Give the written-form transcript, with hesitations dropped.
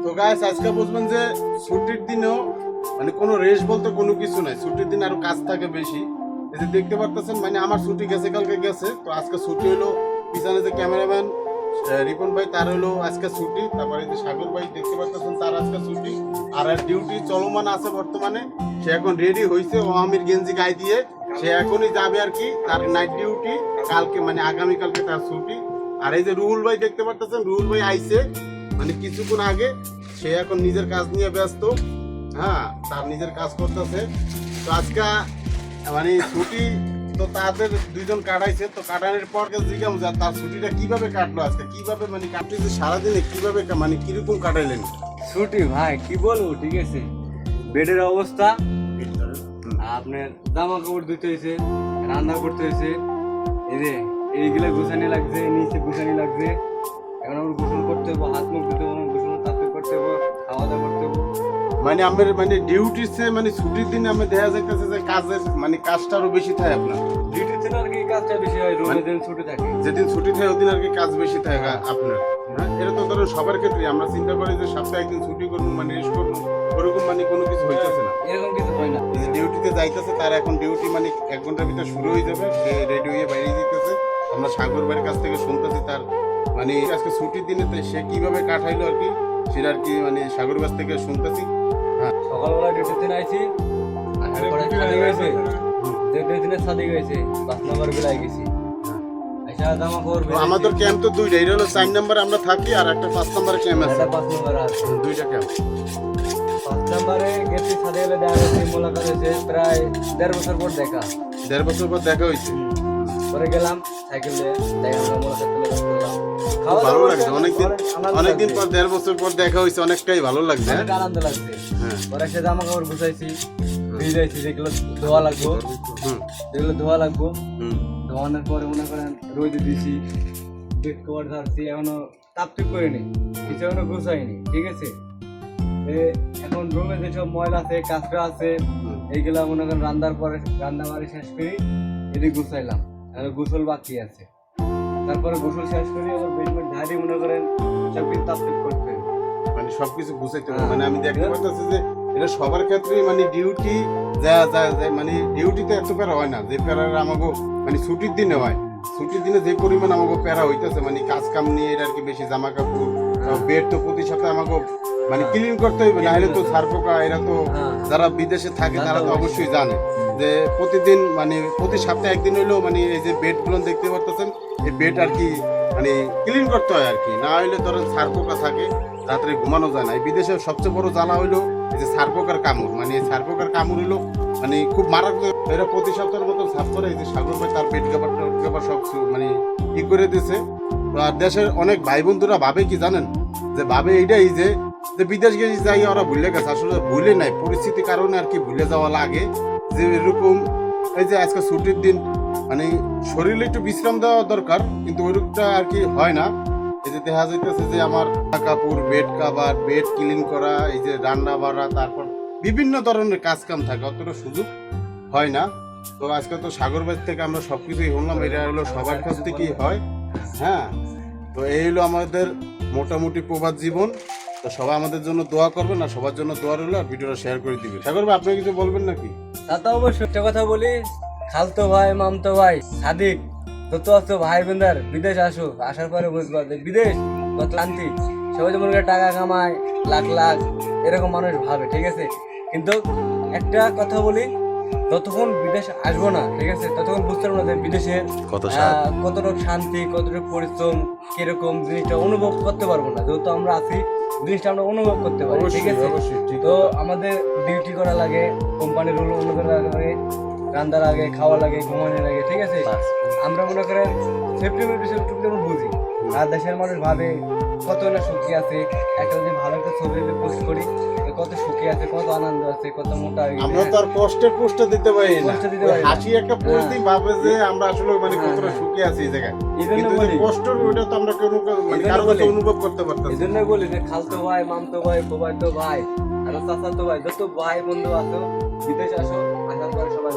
তো গাইস আজকে বুঝবেন যে ছুটির দিনেও মানে কোনো রেশ বলতে কোনো কিছু নাই। ছুটির দিন আরো কাজ থাকে বেশি। এই যে দেখতে পারতেছেন মানে আমার ছুটি গেছে, কালকে গেছে, তো আজকে ছুটি হলো। পিছনে যে ক্যামেরাম্যান রিপন ভাই তার হলো আজকে ছুটি। তারপরে যে সাগর ভাই দেখতে পারতেছেন তার আজকে ছুটি। আর ডিউটি চলমান আছে বর্তমানে। সে এখন রেডি হয়েছে, ও আমির গেঞ্জি গায়ে দিয়ে সে এখনই যাবে আর কি। তার নাইট ডিউটি কালকে মানে আগামীকালকে তার ছুটি। আর এই যে রুহুল ভাই দেখতে পারতেছেন, রুহুল ভাই আইছে মানে কিছুক্ষণ আগে। সে এখন নিজের কাজ নিয়ে ব্যস্ত। হ্যাঁ, তার নিজের কাজ করতেছে। তো আজকে মানে ছুটি তো তাদের দুইজন কাটাইছে। তো কাটানোর পর জিজ্ঞাসা যে তার ছুটিটা কিভাবে কাটলো, আজকে কিভাবে মানে কাটতেছে, সারাদিনে কিভাবে মানে কিরকম কাটাইলেন ছুটি? ভাই কি বলবো, ঠিক আছে, বেডের অবস্থা, আপনার জামা কাপড় ধুতে হয়েছে, রান্না করতে হয়েছে, এই যে এইগুলো গুছানি লাগছে, নিচে গুছানি লাগছে। এখন আমার গোসল করতে হবো, হাত মুখ ধুতে হবো, গোসল তাড়াতাড়ি করতে হবো, খাওয়া দাওয়া করতে হবো। মানে আমার মানে ডিউটির চেয়ে মানে ছুটির দিনে আমি দেখা যাইতেছে যে কাজের মানে কাজটা আরো বেশি থাকে আপনার। ডিউটির দিন আর কি কাজটা বেশি হয়, রোজের দিন ছুটি থাকে, যেদিন ছুটি থাকে ওদিন আর কি কাজ বেশি থাকে আপনার। হ্যাঁ, এটা তো ধরো সবার ক্ষেত্রে আমরা চিন্তা করি যে সপ্তাহে একদিন ছুটি করবো মানে রেস্ট করবো, ওরকম মানে কোনো কিছু হইতেছে না, এরকম কিছু হয় না। এই যে ডিউটিতে যাইতেছে তার এখন ডিউটি মানে 1 ঘন্টার ভিতরে শুরু হয়ে যাবে। সে রেডি হয়ে বাইরে যেতেছে। আমরা সাগর ভাইয়ের কাছ থেকে শুনতেছি তার মানে আজকে ছুটির দিনে সে কিভাবে কাটাইলো আর কি, সেটা আর কি মানে সাগর কাছ থেকে শুনতেছি। হ্যাঁ, সকালবেলা ডিউটির দিন আইছি, আসার পরে ছাদে গেছে, ডিউটির দিনে ছাদে গেছে, 5 নম্বর বেলায় গেছি। আচ্ছা, জামা কাপড় তো আমাদের ক্যাম্প তো দুইটা, এটা হলো 4 নম্বরে আমরা থাকি আর একটা 5 নম্বরে ক্যাম্প আছে। এটা 5 নম্বর আছে, দুইটা ক্যাম্প। 5 নম্বরে গেছি, ছাদে গেলে দেখা গেছে মোলাকাত হয়েছে প্রায় 1.5 বছর পর দেখা। 1.5 বছর পর দেখা হয়েছে। পরে গেলাম সাইকেল দিয়ে, তাই আমরা মোলাকাত করলাম। ভালো লাগছে অনেকদিন পর 1.5 বছর পর দেখা হয়েছে, অনেকটাই ভালো লাগছে। অনেক আনন্দ লাগছে। হ্যাঁ, পরে সে জামা কাপড় গুছাইছি, ভিজাইছি, যেগুলো ধোয়া লাগবো, যেগুলো ধোয়া লাগবো, ধোয়ানোর পরে মনে করেন রোদে দিয়েছি, বেড কভার ধারছি, এখনো তাপটিপ করিনি, কিছু এখনো গুছাইনি, ঠিক আছে। এখন রুমে যেসব ময়লা আছে, কাঁচরা আছে, এইগুলা মনে করেন রান্নার পরে, রান্না বাড়ি শেষ করি, এদিকে গুছাইলাম, আর গোসল বাকি আছে। তারপরে গোসল শেষ করি, আবার বেডমেট ঝাড়ি মনে করেন সব কিছু তাপটিপ করতে হবে, মানে সবকিছু গুছাইতে হবে। মানে আমি দেখতে পাচ্ছি যে এটা সবার ক্ষেত্রে মানে ডিউটি যা যা মানে ডিউটিতে এত প্যারা হয় না, যে প্যারা আমাকে মানে ছুটির দিনে হয়। ছুটির দিনে যে পরিমাণ আমাকে প্যারা হইতেছে মানে কাজ কাম নিয়ে এটা আর কি বেশি। জামা কাপড়, বেড তো প্রতি সপ্তাহে আমাকে মানে ক্লিন করতে হইবে, না হলে তো ছারপোকা। এরা তো যারা বিদেশে থাকে তারা তো অবশ্যই জানে যে প্রতিদিন মানে প্রতি সপ্তাহে একদিন হইলেও মানে এই যে বেড গুলো দেখতে পারতেছেন, এই বেড আর কি মানে ক্লিন করতে হয় আর কি। না হইলে ধরেন ছারপোকা থাকে, রাত্রে ঘুমানো যায় না। এই বিদেশের সবচেয়ে বড় জ্বালা হইলো এই যে ছারপোকার কামড়। মানে এই ছারপোকার কামড় হইলো মানে খুব মারাত্মক। এরা প্রতি সপ্তাহের মতো সাফ করে। এই যে সাগর ভাই তার বেড কাভার সব মানে ই করে দিয়েছে। আর দেশের অনেক ভাই বন্ধুরা ভাবে কি জানেন, যে ভাবে এইটাই যে বিদেশ গেছে যাই ওরা ভুলে গেছে। আসলে ভুলে নাই, পরিস্থিতির কারণে আর কি ভুলে যাওয়া লাগে। যে এরকম এই যে আজকে ছুটির দিন মানে শরীরে একটু বিশ্রাম দেওয়া দরকার, কিন্তু ওইরকমটা আর কি হয় না। এই যে দেখা যাইতেছে যে আমার কাপড়, বেড কাভার, বেড ক্লিন করা, এই যে রান্না বাড়া, তারপর বিভিন্ন ধরনের কাজ কাম থাকে, অতটা সুযোগ হয় না। তো আজকে তো সাগর বাড়ি থেকে আমরা সবকিছুই শুনলাম, এটা হলো সবার কাছ থেকেই হয়। হ্যাঁ, তো এই হলো আমাদের মোটামুটি প্রবাদ জীবন। তো সবাই আমাদের জন্য দোয়া করবেন, আর সবার জন্য দোয়া রইলো, আর ভিডিওটা শেয়ার করে দিবেন। সাগর ভাই আপনি কিছু বলবেন নাকি? তা তো অবশ্যই একটা কথা বলি, খালতো ভাই, মামতো ভাই, সাদিক, তত আছো ভাই বোনদের, বিদেশ আসো, আসার পরে বুঝবা যে বিদেশ কত ক্লান্তি। সবাই তো মনে করে টাকা কামায় লাখ লাখ, এরকম মানুষ ভাবে, ঠিক আছে। কিন্তু একটা কথা বলি, যতক্ষণ বিদেশ আসবো না, ঠিক আছে, ততক্ষণ বুঝতে পারবো না যে বিদেশের কতটুকু শান্তি, কতটুকু পরিশ্রম, কিরকম জিনিসটা অনুভব করতে পারবো না। যেহেতু আমরা আছি, জিনিসটা আমরা অনুভব করতে পারি, ঠিক আছে। তো আমাদের ডিউটি করা লাগে, কোম্পানির রুল অনুযায়ী লাগে, রান্না লাগে, খাওয়া লাগে, ঘুমানো লাগে, ঠিক আছে। আমরা মনে করেন সেফটি বুঝি, আর দেশের মানুষ ভাবে কত না সুখী আছে। একটা যদি ভালো একটা ছবি পোস্ট করি, কত সুখী আছে, কত আনন্দ আছে, কত মোটা। আমরা তো আর কষ্টের পোস্ট দিতে পারি না, হাসি একটা পোস্ট দিই, ভাবে যে আমরা আসলে মানে কতটা সুখী আছি এই জায়গায়। কিন্তু কষ্টের ওইটা তো আমরা কোনো মানে কারো কাছে অনুভব করতে পারতাম। এই জন্য বলি যে খালতো ভাই, মামতো ভাই, ফুফাতো ভাই, আর চাচাতো ভাই, যত ভাই বন্ধু আছো, বিদেশ আসো, আসার পরে সবাই